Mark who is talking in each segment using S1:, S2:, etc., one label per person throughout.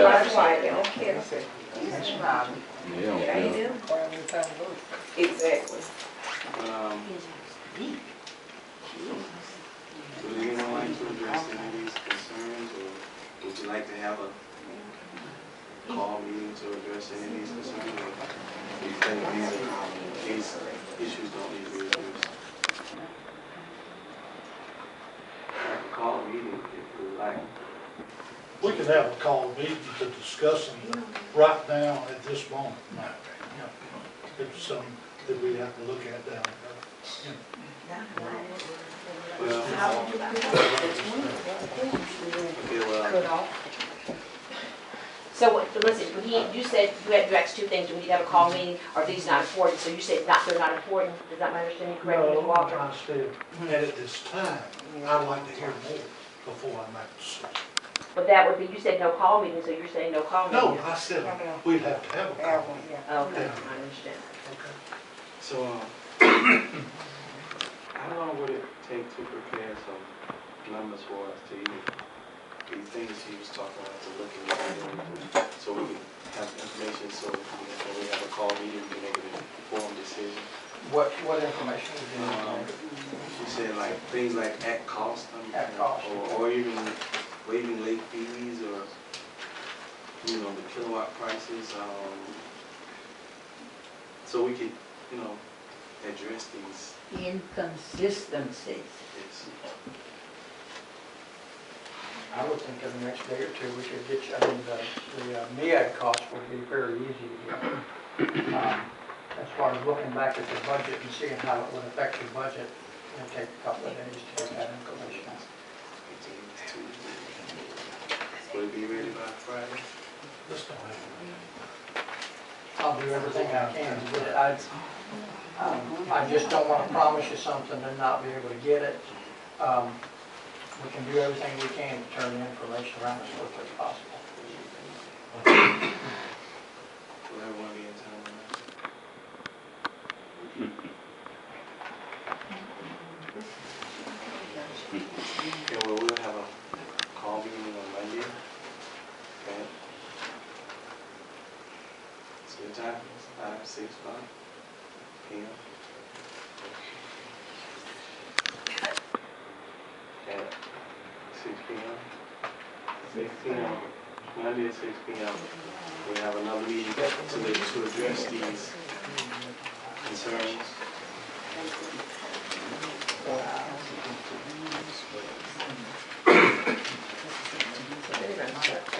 S1: That's right, they don't care.
S2: That's right.
S3: They don't
S1: It ain't
S3: care.
S1: them. Exactly.
S4: Would anyone like to address any of these concerns, or would you like to have a call meeting to address any of these concerns? Or do you think these issues don't need to be addressed? I can call a meeting if you like.
S5: We could have a call meeting to discuss them right now at this moment. It's something that we have to look at down there.
S4: Well, okay, well,
S6: So what, listen, you said you had to ask two things, do we need to have a call meeting, are these not important? So you said they're not important, is that my understanding correct, Mr.
S5: No,
S6: Walker?
S5: I said, and at this time, I'd like to hear more before I make a decision.
S6: But that would be, you said no call meeting, so you're saying no call meeting?
S5: No, I said, we'd have to have a call meeting.
S6: Okay, I understand.
S5: Okay.
S4: so, how long would it take to prepare some numbers for us to even, these things he was talking about, to look into, so we can have information, so when we have a call meeting, we can make an informed decision?
S2: What information is in there?
S4: You said like things like at cost,
S2: At cost.
S4: or even waiving late fees, or the kilowatt prices, so we could address these.
S1: Inconsistencies.
S2: I would think in the next day or two, we could get you, I mean, the MEAG cost would be very easy to get. As far as looking back at the budget and seeing how it would affect your budget, it'll take a couple of days to get that information.
S4: Will it be ready by Friday?
S5: Let's don't have it.
S2: I'll do everything I can to get it. I just don't want to promise you something and not be able to get it. We can do everything we can to turn the information around as quickly as possible.
S4: Will everyone be in town on that? Okay, well, we'll have a call meeting on Monday. Okay. So the time is 5, 6 o'clock p.m. At 6 p.m. 6 p.m. Monday at 6 p.m. We'll have another meeting to address these concerns.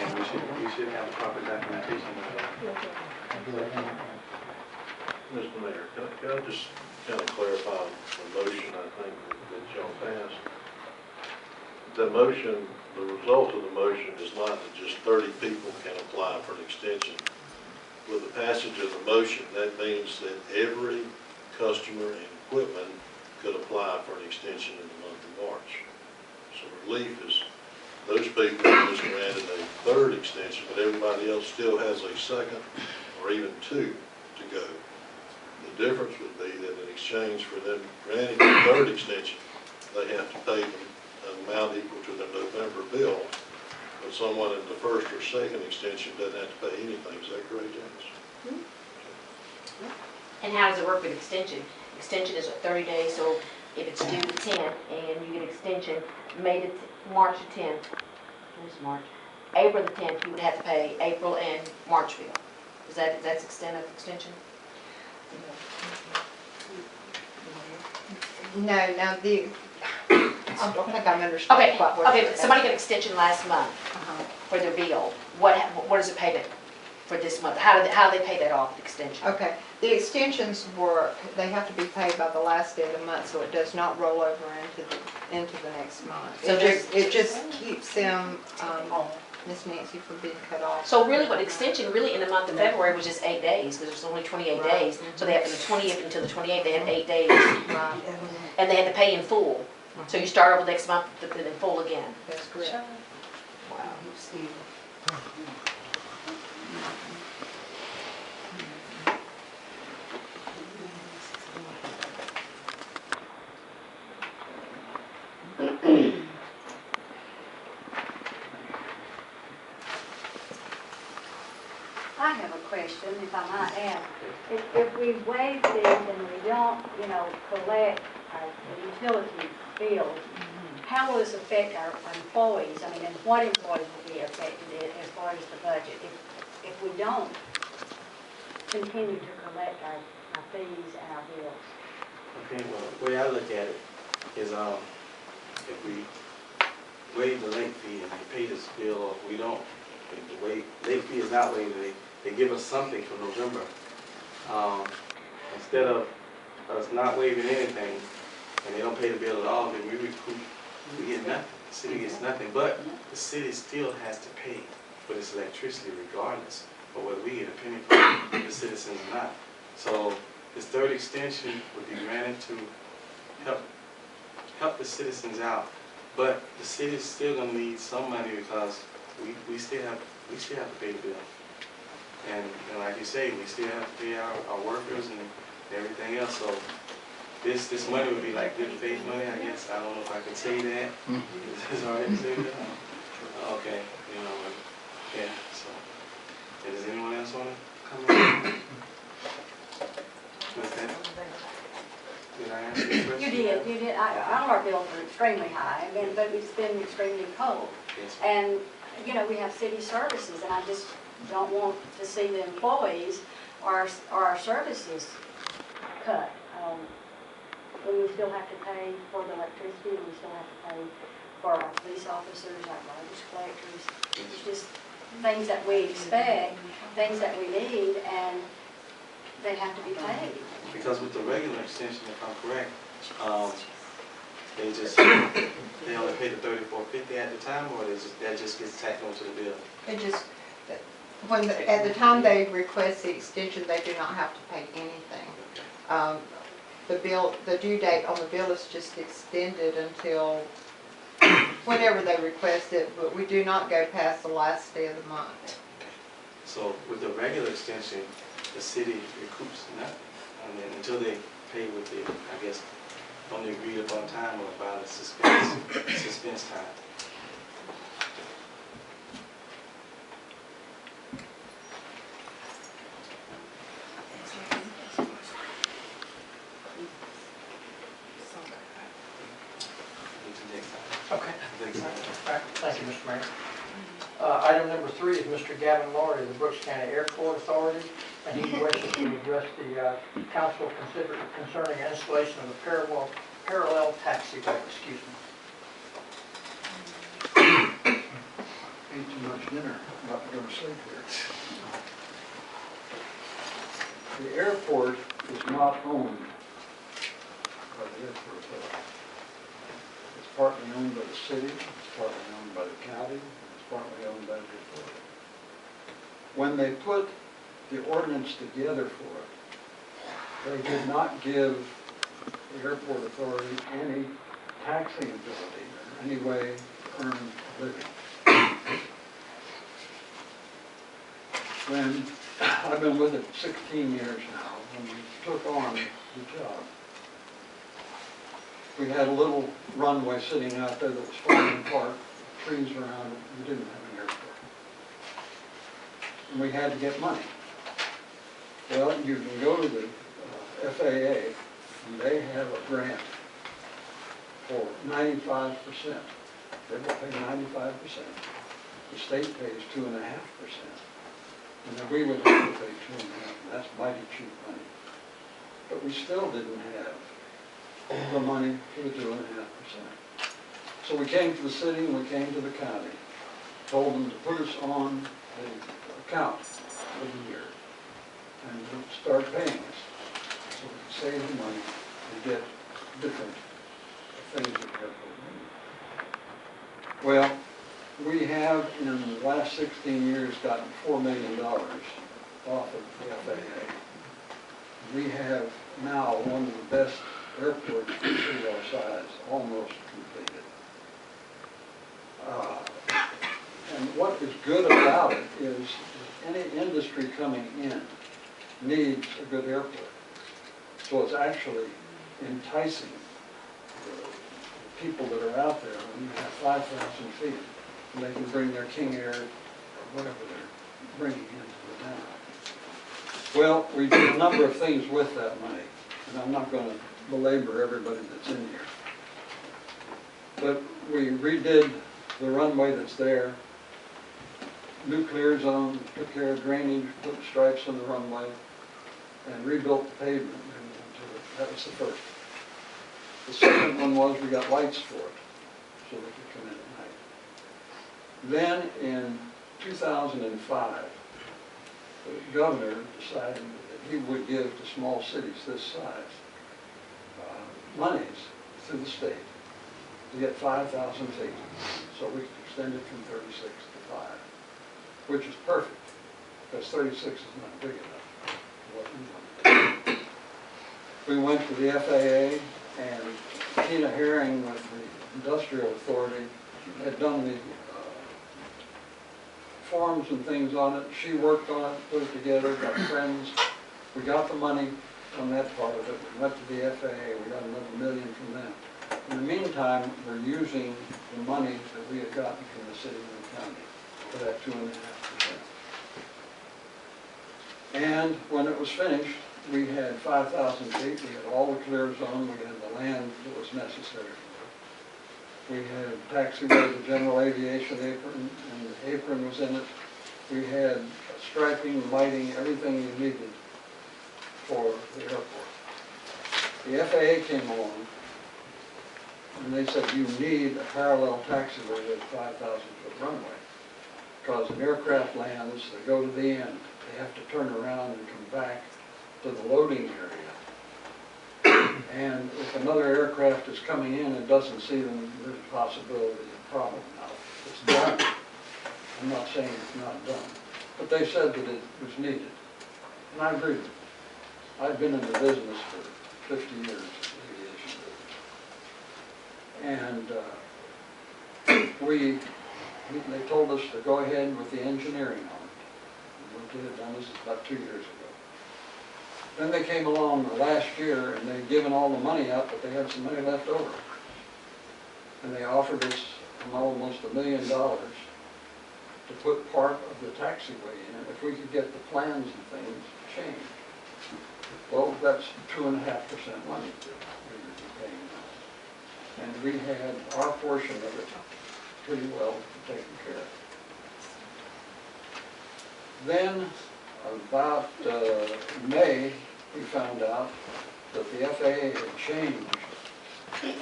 S4: And we should have the proper documentation of that.
S7: Mr. Mayor, can I just kind of clarify the motion I think that y'all passed? The motion, the result of the motion is not that just 30 people can apply for an extension. With the passage of the motion, that means that every customer in Quitman could apply for an extension in the month of March. So relief is those people are just granted a third extension, but everybody else still has a second or even two to go. The difference would be that in exchange for them granting a third extension, they have to pay them an amount equal to their November bill. But someone in the first or second extension doesn't have to pay anything. Is that correct, James?
S6: And how does it work with extension? Extension is 30 days, so if it's due the 10th and you get extension March the 10th, where's March? April the 10th, you would have to pay April and March bill. Is that the extent of extension?
S8: No, I don't think I'm understanding
S6: Okay,
S8: quite what
S6: okay,
S8: you're
S6: but somebody got
S8: asking.
S6: extension last month for their bill. What does it pay them for this month? How do they pay that off, the extension?
S8: Okay, the extensions work, they have to be paid by the last day of the month, so it does not roll over into the next month.
S6: So
S8: It just keeps them, Miss Nancy, from being cut off.
S6: So really what extension really in the month of February was just 8 days, because there's only 28 days. So they have from the 20th until the 28th, they had 8 days.
S8: Right.
S6: And they had to pay in full. So you start over next month in full again.
S8: That's correct.
S6: Wow.
S3: I have a question, if I might ask. If we waive these and we don't, collect our utility bills, how will this affect our employees? I mean, and what employees will be affected as far as the budget? If we don't continue to collect our fees and our bills?
S4: Okay, well, the way I look at it is, if we waive the late fee and they pay this bill, or if we don't, if the late fee is not waived, they give us something for November. Instead of us not waiving anything, and they don't pay the bill at all, then we recoup, we get nothing. The city gets nothing, but the city still has to pay for this electricity regardless of whether we get a penny from the citizens or not. So this third extension would be granted to help the citizens out, but the city's still gonna need some money because we still have to pay the bill. And like you say, we still have to pay our workers and everything else. So this money would be like good faith money, I guess. I don't know if I could say that. Is it all right to say that? Okay, yeah, so. Does anyone else want to come in? What's that? Did I answer your question?
S3: You did. All our bills are extremely high, but it's been extremely cold.
S4: Yes.
S3: And, we have city services, and I just don't want to see the employees or our services cut. When we still have to pay for the electricity, and we still have to pay for our police officers, our garbage collectors. It's just things that we expect, things that we need, and they have to be paid.
S4: Because with the regular extension, if I'm correct, they only pay the $34.50 at the time, or that just gets tacked onto the bill?
S8: It just, at the time they request the extension, they do not have to pay anything. The due date on the bill is just extended until whenever they request it, but we do not go past the last day of the month.
S4: So with the regular extension, the city recoups nothing, and then until they pay with the, I guess, on the agreed upon time or about the suspense time.
S2: Okay. All right, thank you, Mr. Mayor. Item number 3 is Mr. Gavin Laurie of the Brooks County Airport Authority, and he wishes to address the council concerning installation of a parallel taxiway. Excuse me.
S5: Ate too much dinner, about to go to sleep here. The airport is not owned by the airport authority. It's partly owned by the city, it's partly owned by the county, and it's partly owned by the authority. When they put the ordinance together for it, they did not give the airport authority any taxing ability or any way to earn a living. When I've been with it 16 years now, when we took on the job, we had a little runway sitting out there that was falling apart, trees around it, we didn't have an airport. And we had to get money. Well, you can go to the FAA, and they have a grant for 95%. They will pay 95%. The state pays 2.5%. And then we would have to pay 2.5%. That's mighty cheap money. But we still didn't have the money for the 2.5%. So we came to the city and we came to the county, told them to put us on the account for the year and start paying us so we could save the money and get different things that the airport needed. Well, we have in the last 16 years gotten $4 million off of the FAA. We have now one of the best airports for a city our size, almost completed. And what is good about it is any industry coming in needs a good airport. So it's actually enticing the people that are out there when you have 5,000 feet and they can bring their King Air or whatever they're bringing into the town. Well, we did a number of things with that money, and I'm not gonna belabor everybody that's in here. But we redid the runway that's there, new clear zone, took care of drainage, put stripes in the runway, and rebuilt the pavement. That was the first. The second one was we got lights for it, so they could come in at night. Then in 2005, the governor decided that he would give to small cities this size monies through the state to get 5,000 feet. So we extended from 36 to 5, which is perfect, because 36 is not big enough for what we want. We went to the FAA, and Tina Herring with the Industrial Authority had done the forms and things on it. She worked on it, put it together, got friends. We got the money on that part of it. We went to the FAA, we got another $1 million from them. In the meantime, we're using the money that we had gotten from the city and the county for that 2.5%. And when it was finished, we had 5,000 feet, we had all the clear zone, we had the land that was necessary. We had taxiway, the general aviation apron, and the apron was in it. We had striping, lighting, everything you needed for the airport. The FAA came along, and they said, you need a parallel taxiway with a 5,000-foot runway. Because an aircraft lands, they go to the end, they have to turn around and come back to the loading area. And if another aircraft is coming in and doesn't see them, there's a possibility of a problem. Now, it's done. I'm not saying it's not done. But they said that it was needed. And I agree with them. I've been in the business for 50 years, aviation business. And they told us to go ahead with the engineering on it. We did it, done this about 2 years ago. Then they came along last year and they'd given all the money out, but they had some money left over. And they offered us almost $1 million to put part of the taxiway in if we could get the plans and things changed. Well, that's 2.5% money that we would be paying now. And we had our portion of it pretty well taken care of. Then, about May, we found out that the FAA had changed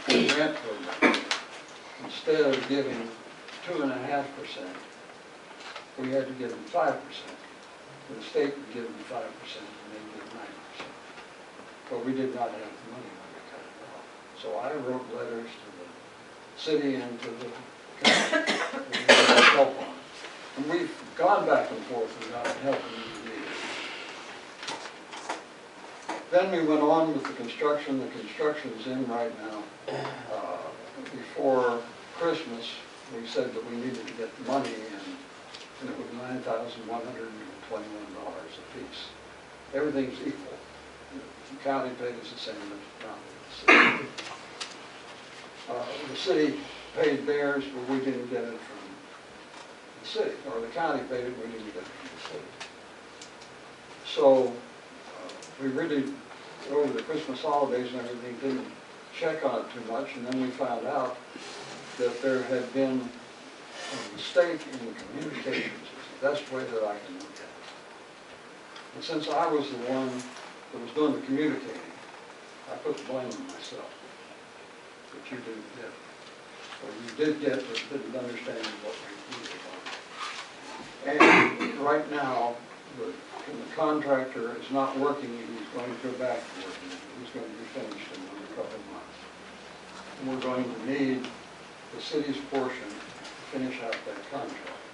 S5: the grant program. Instead of giving 2.5%, we had to give them 5%. The state would give them 5% and they give 9%. But we did not have the money when we cut it off. So I wrote letters to the city and to the county to help on it. And we've gone back and forth without helping the needed. Then we went on with the construction. The construction's in right now. Before Christmas, we said that we needed to get the money in, and it was $9,121 a piece. Everything's equal. The county paid us the same as the county. The city paid theirs, but we didn't get it from the city, or the county paid it, we didn't get it from the city. So we really, over the Christmas holidays and everything, didn't check on it too much, and then we found out that there had been a mistake in the communications. It's the best way that I can look at it. And since I was the one that was doing the communicating, I put the blame on myself. But you didn't get it. Or you did get it, but didn't understand what we needed on it. And right now, the contractor is not working, he's going to go back to working. He's going to be finished in a couple of months. And we're going to need the city's portion to finish out that contract.